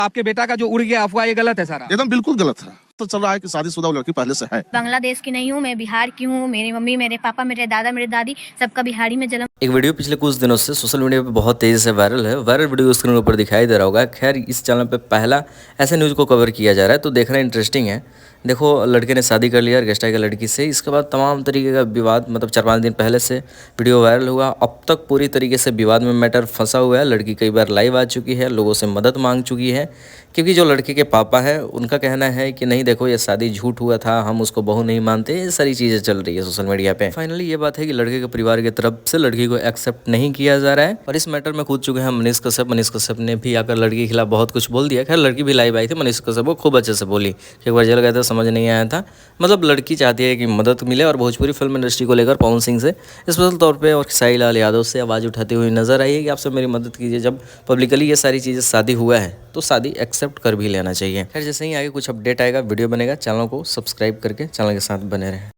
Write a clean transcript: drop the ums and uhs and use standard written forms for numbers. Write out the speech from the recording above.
आपके बेटा का जो उड़ गया अफवाह, ये गलत है सारा? एकदम बिल्कुल गलत है। तो चल रहा है कि शादीशुदा लड़की पहले से है। बांग्लादेश की नहीं हूँ मैं, बिहार की हूँ। मेरी मम्मी, मेरे पापा, मेरे दादा, मेरे दादी सबका बिहारी में जन्म। एक वीडियो पिछले कुछ दिनों से सोशल मीडिया पे बहुत तेजी से वायरल है। वायरल वीडियो स्क्रीन ऊपर दिखाई दे रहा होगा। खैर, इस चैनल पे पहला ऐसे न्यूज़ को कवर किया जा रहा है, तो देखना इंटरेस्टिंग है। देखो, लड़के ने शादी कर लिया ऑर्केस्ट्रा की लड़की से। इसके बाद तमाम तरीके का विवाद, मतलब 4-5 दिन पहले से वीडियो वायरल हुआ। अब तक पूरी तरीके से विवाद में मैटर फंसा हुआ है। लड़की कई बार लाइव आ चुकी है, लोगों से मदद मांग चुकी है, क्योंकि जो लड़के के पापा है उनका कहना है कि नहीं देखो, ये शादी झूठ हुआ था, हम उसको बहू नहीं मानते। ये सारी चीज़ें चल रही है सोशल मीडिया पे। फाइनली ये बात है कि लड़के के परिवार की तरफ से लड़की को एक्सेप्ट नहीं किया जा रहा है, और इस मैटर में कूद चुके हैं मनीष कश्यप। मनीष कश्यप ने भी आकर लड़की के खिलाफ बहुत कुछ बोल दिया। खैर, लड़की भी लाइव आई थी, मनीष कश्यप को खूब अच्छे से बोली कि एक बार जेल गए थे, समझ नहीं आया था। मतलब लड़की चाहती है कि मदद मिले, और भोजपुरी फिल्म इंडस्ट्री को लेकर पवन सिंह से स्पेशल तौर पे और खेसारी लाल यादव से आवाज़ उठाती हुई नजर आई है कि आपसे मेरी मदद कीजिए। जब पब्लिकली ये सारी चीज़ें शादी हुआ है तो शादी एक्सेप्ट कर भी लेना चाहिए। खैर, जैसे ही आगे कुछ अपडेट आएगा, वीडियो बनेगा, चैनल को सब्सक्राइब करके चैनल के साथ बने रहें।